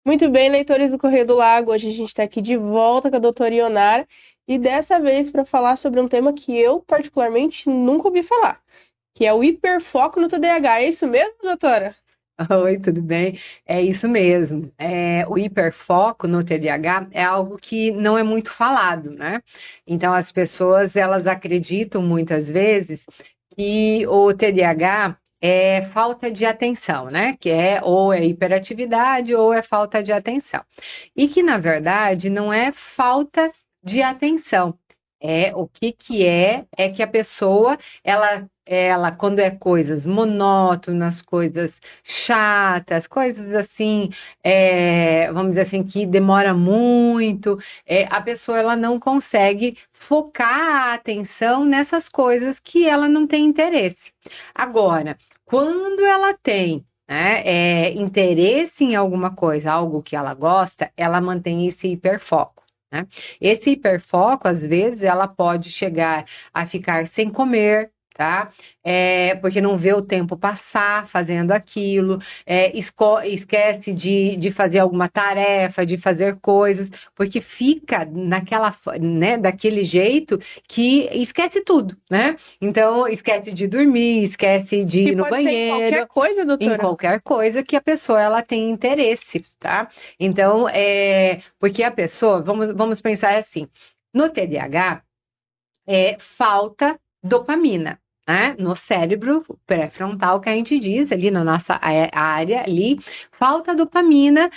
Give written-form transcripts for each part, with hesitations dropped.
Muito bem, leitores do Correio do Lago. Hoje a gente está aqui de volta com a doutora Ionara e dessa vez para falar sobre um tema que eu, particularmente, nunca ouvi falar, que é o hiperfoco no TDAH. É isso mesmo, doutora? Oi, tudo bem? É isso mesmo. O hiperfoco no TDAH é algo que não é muito falado, né? Então, as pessoas, elas acreditam muitas vezes que o TDAH é falta de atenção, né? Que é ou é hiperatividade ou é falta de atenção. E que, na verdade, não é falta de atenção. O que é que a pessoa, ela, quando é coisas monótonas, coisas chatas, coisas assim, vamos dizer assim, que demora muito, a pessoa ela não consegue focar a atenção nessas coisas que ela não tem interesse. Agora, quando ela tem interesse em alguma coisa, algo que ela gosta, ela mantém esse hiperfoco. Né? Esse hiperfoco, às vezes, ela pode chegar a ficar sem comer, tá? Porque não vê o tempo passar fazendo aquilo, esquece de fazer alguma tarefa, de fazer coisas, porque fica né, daquele jeito que esquece tudo, né? Então, esquece de dormir, esquece de Que ir no pode ser em qualquer banheiro, coisa, em doutora. qualquer coisa que a pessoa ela tem interesse, tá? Então, porque a pessoa, vamos pensar assim, no TDAH, falta dopamina, né? No cérebro pré-frontal, que a gente diz, ali na nossa área, ali, falta dopamina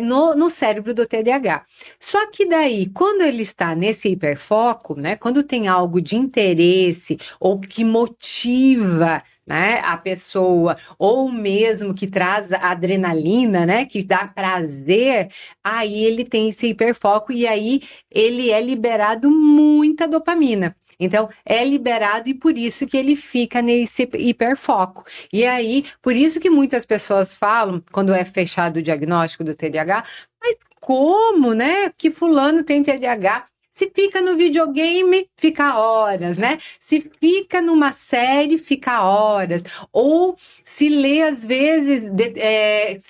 no cérebro do TDAH. Só que daí, quando ele está nesse hiperfoco, né? Quando tem algo de interesse ou que motiva, né, a pessoa, ou mesmo que traz adrenalina, né, que dá prazer, aí ele tem esse hiperfoco e aí ele é liberado muita dopamina. Então, é liberado e por isso que ele fica nesse hiperfoco. E aí, por isso que muitas pessoas falam, quando é fechado o diagnóstico do TDAH, mas como, né, que fulano tem TDAH? Se fica no videogame, fica horas, né? Se fica numa série, fica horas. Ou se lê, às vezes,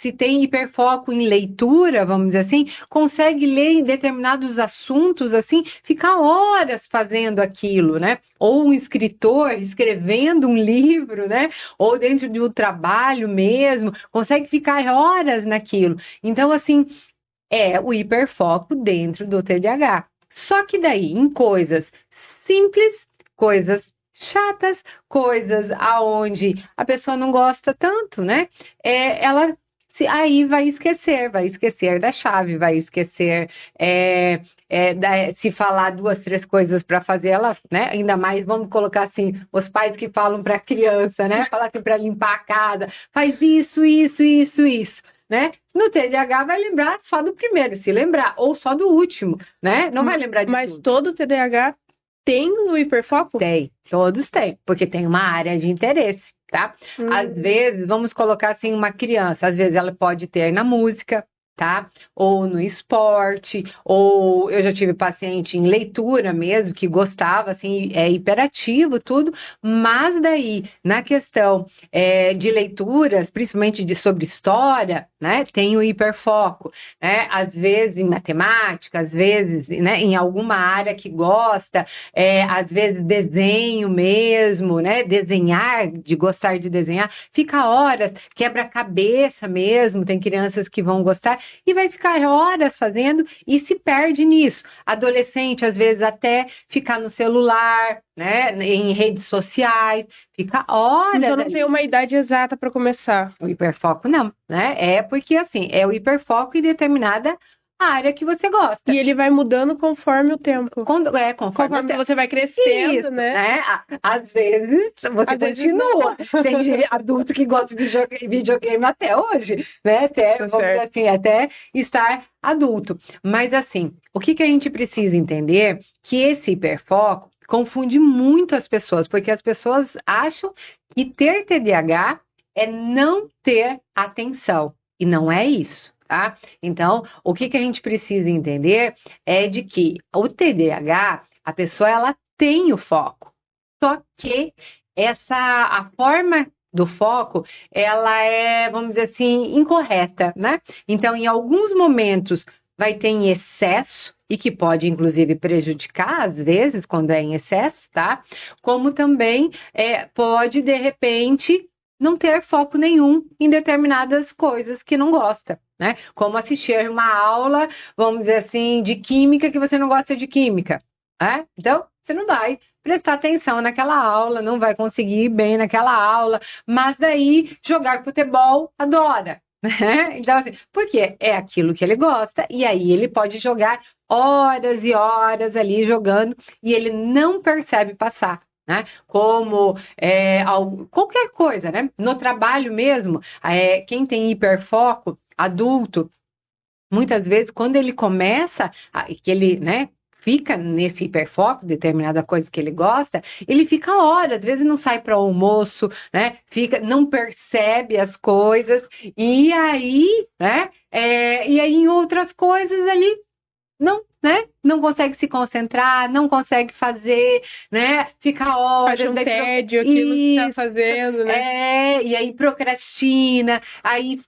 se tem hiperfoco em leitura, vamos dizer assim, consegue ler em determinados assuntos, assim, fica horas fazendo aquilo, né? Ou um escritor escrevendo um livro, né? Ou dentro de um trabalho mesmo, consegue ficar horas naquilo. Então, assim, é o hiperfoco dentro do TDAH. Só que daí, em coisas simples, coisas chatas, coisas aonde a pessoa não gosta tanto, né? Ela aí vai esquecer da chave, vai esquecer se falar duas, três coisas para fazer ela, né? Ainda mais, vamos colocar assim, os pais que falam para a criança, né? Falar assim para limpar a casa, faz isso, isso, isso, isso. Né? No TDAH vai lembrar só do primeiro, se lembrar, ou só do último, né? Não vai lembrar de Mas tudo. todo TDAH tem o hiperfoco? Tem, todos têm, porque tem uma área de interesse, tá? Às Hum. vezes, vamos colocar assim, uma criança, às vezes ela pode ter na música, tá? Ou no esporte, ou eu já tive paciente em leitura mesmo, que gostava, assim, é hiperativo, tudo, mas daí, na questão de leituras, principalmente sobre história, né, tem o hiperfoco, né? Às vezes em matemática, às vezes, né, em alguma área que gosta, às vezes desenho mesmo, né? Desenhar, de gostar de desenhar, fica horas, quebra-cabeça mesmo, tem crianças que vão gostar e vai ficar horas fazendo e se perde nisso. Adolescente, às vezes, até ficar no celular, né? Em redes sociais, fica horas Então não tem ali. uma idade exata para começar. O hiperfoco não, né? É porque assim, é o hiperfoco em determinada área que você E gosta. ele vai mudando conforme o tempo. Conforme Conforme até. você vai crescendo, Isso, né? né? Às vezes você Às vezes continua. não. Tem adulto que gosta de videogame até hoje, né? Até, Tá vamos dizer certo. assim, até estar adulto. Mas assim, o que a gente precisa entender? Que esse hiperfoco confunde muito as pessoas, porque as pessoas acham que ter TDAH é não ter atenção. E não é isso. Tá? Então, o que a gente precisa entender é de que o TDAH, a pessoa ela tem o foco. Só que a forma do foco, ela é, vamos dizer assim, incorreta, né? Então, em alguns momentos, vai ter em excesso, e que pode, inclusive, prejudicar, às vezes, quando é em excesso, tá? Como também pode, de repente, não ter foco nenhum em determinadas coisas que não gosta, né? Como assistir uma aula, vamos dizer assim, de química que você não gosta de química, né? Então, você não vai prestar atenção naquela aula, não vai conseguir ir bem naquela aula, mas daí jogar futebol adora. Então, assim, porque é aquilo que ele gosta, e aí ele pode jogar horas e horas ali jogando, e ele não percebe passar. Né? Como qualquer coisa, né? No trabalho mesmo, quem tem hiperfoco, adulto, muitas vezes, quando ele começa, que ele, né, fica nesse hiperfoco, determinada coisa que ele gosta, ele fica horas, às vezes não sai para o almoço, né, não percebe as coisas, e aí, né, e aí em outras coisas ali, não, né? Não consegue se concentrar, não consegue fazer, né? Fica horas. Acha um tédio aquilo que tá fazendo, né? E aí procrastina, aí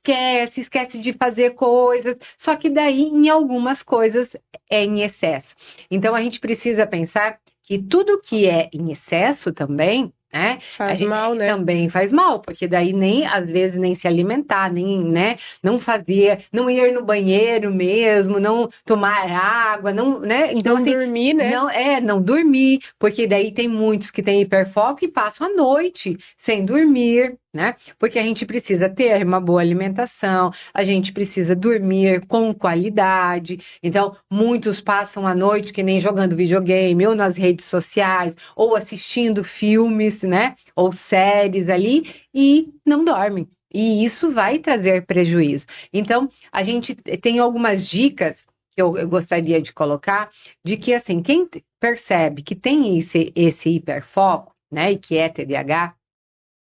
esquece de fazer coisas. Só que daí, em algumas coisas, é em excesso. Então, a gente precisa pensar que tudo que é em excesso também, né? Faz mal, né? Também faz mal, porque daí nem, às vezes, nem se alimentar, nem, né? Não fazer, não ir no banheiro mesmo, não tomar água, não, né? Então, não assim, dormir, né? Não dormir, porque daí tem muitos que têm hiperfoco e passam a noite sem dormir, né? Porque a gente precisa ter uma boa alimentação, a gente precisa dormir com qualidade. Então, muitos passam a noite que nem jogando videogame, ou nas redes sociais, ou assistindo filmes, né? Ou séries ali, e não dormem. E isso vai trazer prejuízo. Então, a gente tem algumas dicas que eu gostaria de colocar, de que, assim, quem percebe que tem esse hiperfoco, né, e que é TDAH,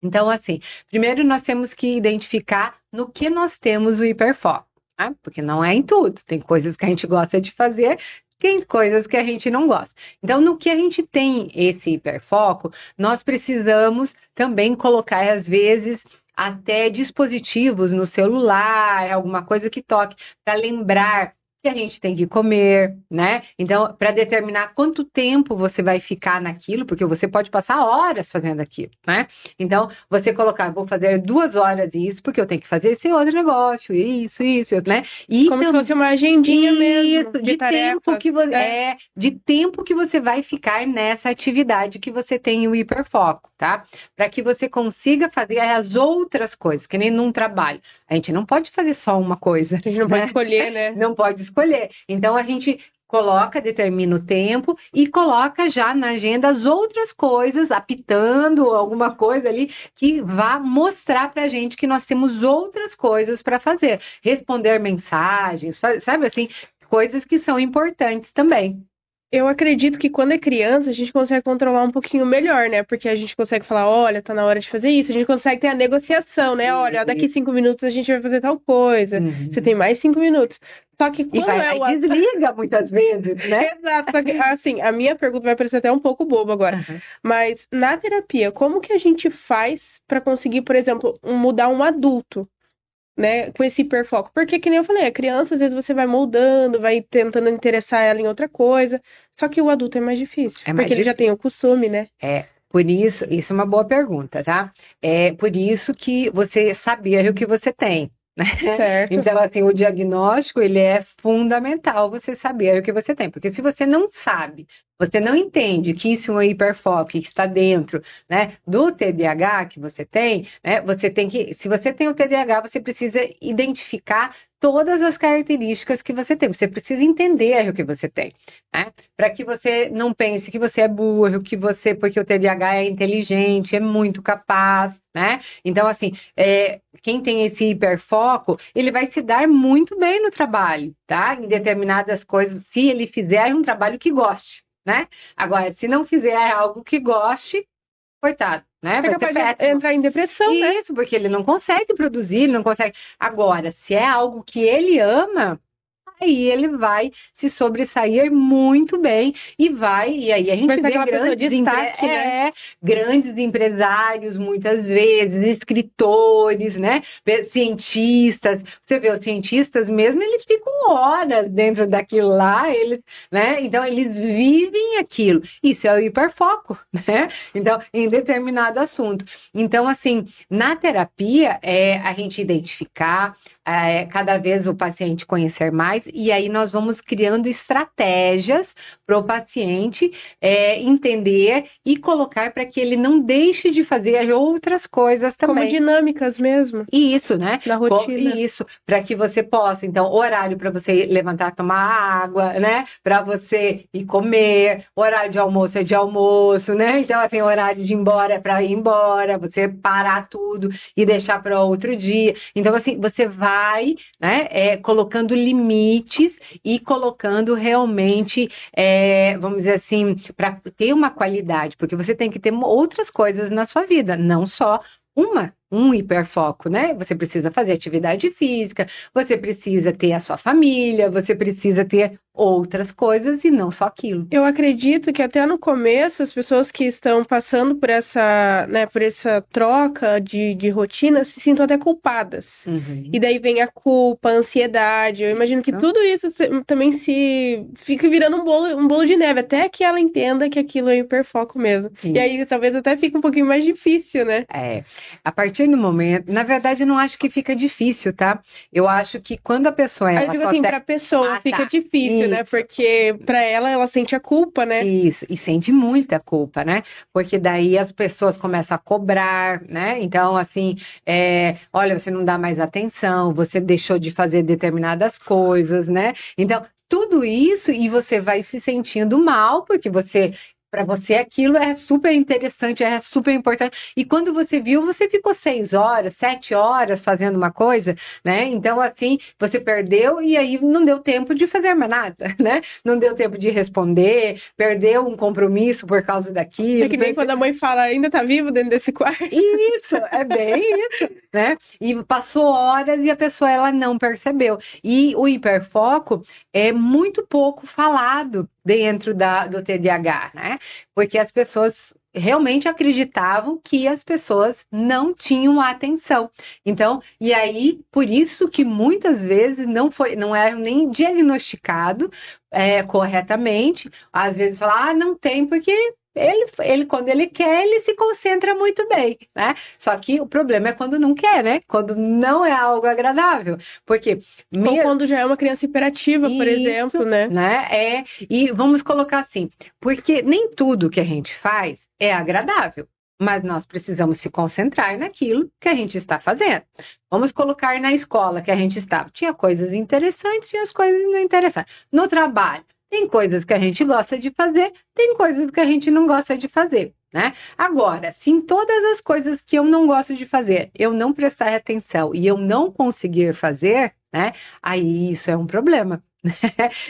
então, assim, primeiro nós temos que identificar no que nós temos o hiperfoco, tá? Porque não é em tudo, tem coisas que a gente gosta de fazer, tem coisas que a gente não gosta. Então, no que a gente tem esse hiperfoco, nós precisamos também colocar, às vezes, até dispositivos no celular, alguma coisa que toque, para lembrar que a gente tem que comer, né? Então, para determinar quanto tempo você vai ficar naquilo, porque você pode passar horas fazendo aquilo, né? Então, você colocar, vou fazer 2 horas isso, porque eu tenho que fazer esse outro negócio, isso, né? E como se fosse uma agendinha mesmo de tempo que você de tempo que você vai ficar nessa atividade que você tem o hiperfoco, tá? Para que você consiga fazer as outras coisas, que nem num trabalho. A gente não pode fazer só uma coisa. A gente não pode escolher, né? Não pode escolher. Então, a gente determina o tempo e coloca já na agenda as outras coisas, apitando alguma coisa ali que vá mostrar pra gente que nós temos outras coisas para fazer. Responder mensagens, sabe assim, coisas que são importantes também. Eu acredito que quando é criança, a gente consegue controlar um pouquinho melhor, né? Porque a gente consegue falar, olha, tá na hora de fazer isso. A gente consegue ter a negociação, né? Olha, daqui 5 minutos a gente vai fazer tal coisa. Você tem mais 5 minutos. Só que quando desliga muitas vezes, né? Exato. Só que, assim, a minha pergunta vai parecer até um pouco boba agora. Mas na terapia, como que a gente faz pra conseguir, por exemplo, mudar um adulto? Né, com esse hiperfoco, porque que nem eu falei, a criança às vezes você vai moldando, vai tentando interessar ela em outra coisa, só que o adulto é mais difícil, porque ele já tem o costume, né? Por isso é uma boa pergunta, tá? É por isso que você saber o que você tem, né? Certo. Então, assim, o diagnóstico, ele é fundamental você saber o que você tem, porque se você não sabe, você não entende que isso é um hiperfoco, que está dentro, né, do TDAH que você tem, né, se você tem o TDAH, você precisa identificar todas as características que você tem, você precisa entender o que você tem, né, para que você não pense que você é burro, porque o TDAH é inteligente, é muito capaz, né, então, assim, quem tem esse hiperfoco, ele vai se dar muito bem no trabalho, tá, em determinadas coisas, se ele fizer um trabalho que goste. Né? Agora, se não fizer algo que goste, coitado, né? É capaz de entrar em depressão, né? Isso, porque ele não consegue produzir, ele não consegue. Agora, se é algo que ele ama, aí ele vai se sobressair muito bem e aí a gente Vai ser vê aquela pessoa de destaque, né? grandes empresários, muitas vezes, escritores, né? Cientistas. Você vê, os cientistas mesmo, eles ficam horas dentro daquilo lá, eles, né? Então, eles vivem aquilo. Isso é o hiperfoco, né? Então, em determinado assunto. Então, assim, na terapia, a gente identificar, cada vez o paciente conhecer mais, e aí nós vamos criando estratégias para o paciente entender e colocar para que ele não deixe de fazer outras coisas também. Como dinâmicas mesmo. Isso, né? Na rotina. Isso, para que você possa, então, horário para você levantar, tomar água, né? Para você ir comer, horário de almoço é de almoço, né? Então, assim, horário de ir embora é para ir embora, você parar tudo e deixar para outro dia. Então, assim, você vai, né, colocando limites e colocando realmente, vamos dizer assim, para ter uma qualidade, porque você tem que ter outras coisas na sua vida, não só um hiperfoco, né? Você precisa fazer atividade física, você precisa ter a sua família, você precisa ter outras coisas e não só aquilo. Eu acredito que até no começo as pessoas que estão passando por essa, né, por essa troca de rotina se sintam até culpadas. Uhum. E daí vem a culpa, a ansiedade. Eu imagino que tudo isso também se fica virando um bolo de neve, até que ela entenda que aquilo é hiperfoco mesmo. Sim. E aí talvez até fique um pouquinho mais difícil, né? A partir do momento, na verdade, eu não acho que fica difícil, tá? Eu acho que quando a pessoa Eu digo assim, pra pessoa fica difícil, né? Porque pra ela sente a culpa, né? Isso, e sente muita culpa, né? Porque daí as pessoas começam a cobrar, né? Então, assim, olha, você não dá mais atenção, você deixou de fazer determinadas coisas, né? Então, tudo isso, e você vai se sentindo mal, porque para você aquilo é super interessante, é super importante. E quando você viu, você ficou 6 horas, 7 horas fazendo uma coisa, né? Então, assim, você perdeu e aí não deu tempo de fazer mais nada, né? Não deu tempo de responder, perdeu um compromisso por causa daquilo. É que nem quando a mãe fala, ainda tá vivo dentro desse quarto. Isso, é bem isso, né? E passou horas e a pessoa, ela não percebeu. E o hiperfoco é muito pouco falado dentro do TDAH, né? Porque as pessoas realmente acreditavam que as pessoas não tinham atenção. Então, e aí, por isso que muitas vezes não era nem diagnosticado corretamente. Às vezes fala, não tem, porque ele, quando ele quer, ele se concentra muito bem, né? Só que o problema é quando não quer, né? Quando não é algo agradável. Porque ou quando já é uma criança hiperativa, por exemplo, né? E vamos colocar assim, porque nem tudo que a gente faz é agradável, mas nós precisamos se concentrar naquilo que a gente está fazendo. Vamos colocar na escola que a gente estava. Tinha coisas interessantes, tinha as coisas não interessantes. No trabalho, tem coisas que a gente gosta de fazer, tem coisas que a gente não gosta de fazer, né? Agora, se em todas as coisas que eu não gosto de fazer, eu não prestar atenção e eu não conseguir fazer, né? Aí isso é um problema.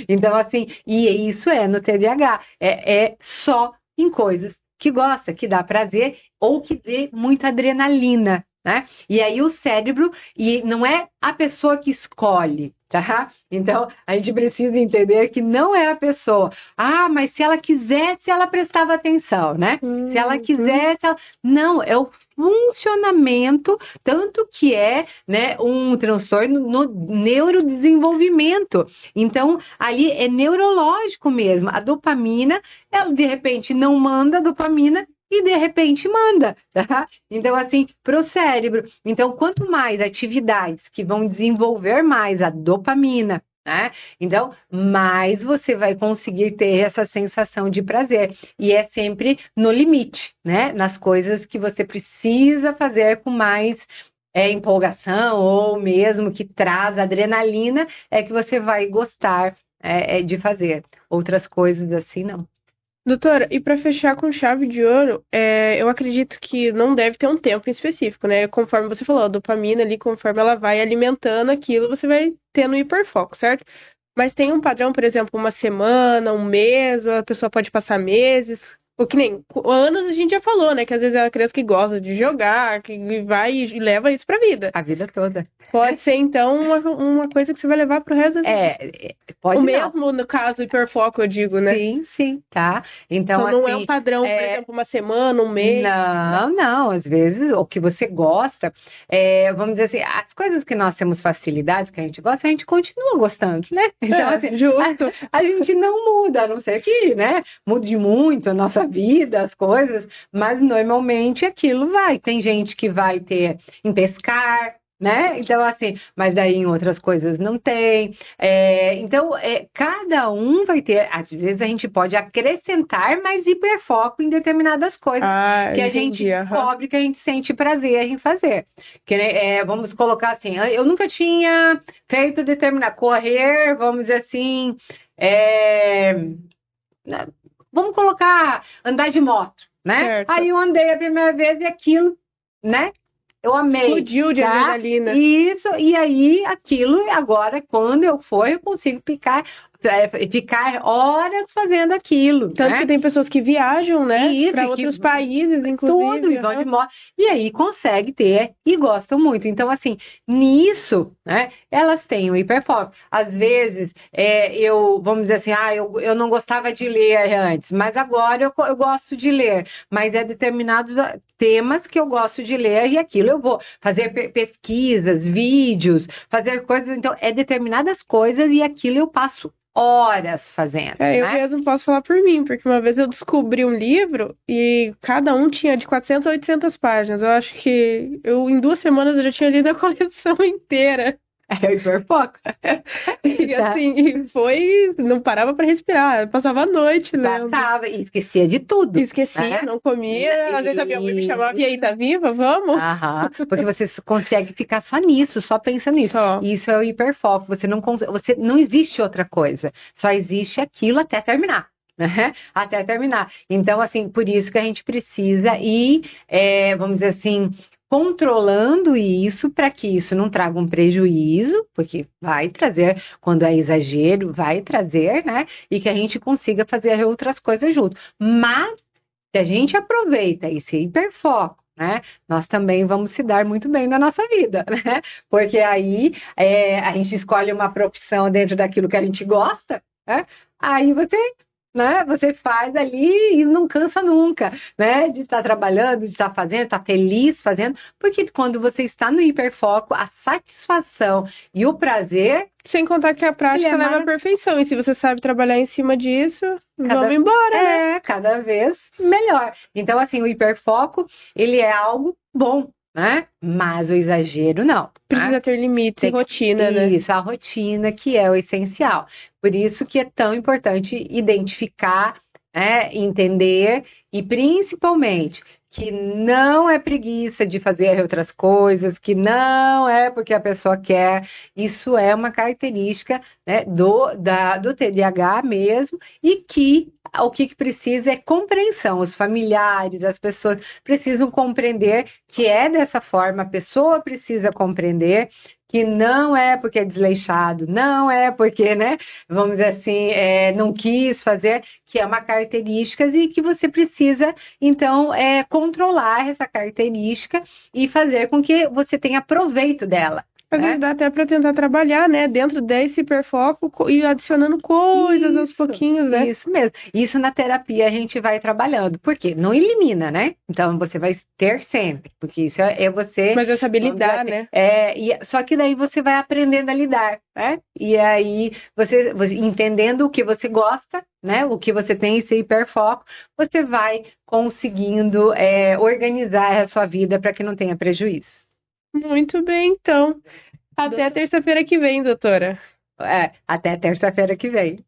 Então, assim, e isso no TDAH, é só em coisas que gosta, que dá prazer ou que dê muita adrenalina, né? E aí o cérebro, e não é a pessoa que escolhe, tá? Então, a gente precisa entender que não é a pessoa. Ah, mas se ela quisesse, ela prestava atenção, né? Se ela quisesse, não, é o funcionamento, tanto que né, um transtorno no neurodesenvolvimento. Então, ali é neurológico mesmo. A dopamina, ela de repente não manda dopamina, e de repente manda, tá? Então, assim, para o cérebro. Então, quanto mais atividades que vão desenvolver mais a dopamina, né? Então, mais você vai conseguir ter essa sensação de prazer. E é sempre no limite, né? Nas coisas que você precisa fazer com mais empolgação ou mesmo que traz adrenalina, é que você vai gostar de fazer. Outras coisas assim, não. Doutora, e para fechar com chave de ouro, eu acredito que não deve ter um tempo em específico, né? Conforme você falou, a dopamina ali, conforme ela vai alimentando aquilo, você vai tendo hiperfoco, certo? Mas tem um padrão, por exemplo, uma semana, um mês, a pessoa pode passar meses, ou que nem anos a gente já falou, né? Que às vezes é uma criança que gosta de jogar, que vai e leva isso pra vida. A vida toda. Pode ser, então, uma coisa que você vai levar pro resto da vida. Pode O não. mesmo, no caso, hiperfoco, eu digo, né? Sim, sim, tá? Então, Então não é um assim, padrão, por exemplo, uma semana, um mês. não, às vezes o que você gosta, vamos dizer assim, as coisas que nós temos facilidades, que a gente gosta, a gente continua gostando, né? Então, assim, justo. a gente não muda, a não ser que, né, mude muito a nossa vida, as coisas, mas normalmente aquilo vai. Tem gente que vai ter em pescar, né? Então, assim, mas daí em outras coisas não tem. Então, cada um vai ter, às vezes a gente pode acrescentar mais hiperfoco em determinadas coisas que a gente descobre que a gente sente prazer em fazer. Vamos colocar assim, eu nunca tinha feito correr, vamos dizer assim, vamos colocar andar de moto, né? Certo. Aí eu andei a primeira vez e aquilo, né? Eu amei. Explodiu de adrenalina. Isso, e aí aquilo, agora, quando eu for, eu consigo ficar horas fazendo aquilo. Tanto né? que tem pessoas que viajam, né? Isso, para outros países, inclusive. Tudo, e vão de moto. E aí consegue ter e gostam muito. Então, assim, nisso, né, elas têm o hiperfoco. Às vezes, vamos dizer assim, eu não gostava de ler antes, mas agora eu gosto de ler. Mas é determinados temas que eu gosto de ler e aquilo eu vou fazer pesquisas, vídeos, fazer coisas. Então, é determinadas coisas e aquilo eu passo horas fazendo. Eu mesmo posso falar por mim, porque uma vez eu descobri um livro e cada um tinha de 400 a 800 páginas. Eu acho que em 2 semanas eu já tinha lido a coleção inteira. Hiperfoco. E assim, não parava para respirar, eu passava a noite lendo. Passava e esquecia de tudo. Esquecia, não comia, às vezes a minha mãe me chamava, e aí, tá viva? Vamos? Porque você consegue ficar só nisso, só pensa nisso. Só. Isso é o hiperfoco, você não existe outra coisa, só existe aquilo até terminar. Né? Até terminar. Então, assim, por isso que a gente precisa ir, vamos dizer assim, controlando isso para que isso não traga um prejuízo, porque vai trazer, quando é exagero, vai trazer, né? E que a gente consiga fazer outras coisas junto. Mas, se a gente aproveita esse hiperfoco, né? Nós também vamos se dar muito bem na nossa vida, né? Porque aí a gente escolhe uma profissão dentro daquilo que a gente gosta, né? Aí você faz ali e não cansa nunca, né? De estar trabalhando, de estar fazendo, estar feliz fazendo, porque quando você está no hiperfoco, a satisfação e o prazer... Sem contar que a prática leva à perfeição, e se você sabe trabalhar em cima disso, vamos embora, né? Cada vez melhor. Então, assim, o hiperfoco, ele é algo bom, né? Mas o exagero não. Precisa ter limites e rotina, né? Isso, a rotina que é o essencial. Por isso que é tão importante identificar, entender e principalmente que não é preguiça de fazer outras coisas, que não é porque a pessoa quer. Isso é uma característica, né, do TDAH mesmo, e que o que precisa é compreensão. Os familiares, as pessoas precisam compreender que é dessa forma, a pessoa precisa compreender que não é porque é desleixado, não é porque, né, vamos dizer assim, não quis fazer, que é uma característica e que você precisa, então, controlar essa característica e fazer com que você tenha proveito dela. Às vezes dá até para tentar trabalhar, né, dentro desse hiperfoco e adicionando coisas aos pouquinhos, né? Isso mesmo. Isso na terapia a gente vai trabalhando. Por quê? Não elimina, né? Então você vai ter sempre, porque isso é você... Mas essa habilidade, né? Só que daí você vai aprendendo a lidar, né? E aí você entendendo o que você gosta, né? O que você tem esse hiperfoco, você vai conseguindo organizar a sua vida para que não tenha prejuízo. Muito bem, então. Até terça-feira que vem, doutora. Até terça-feira que vem.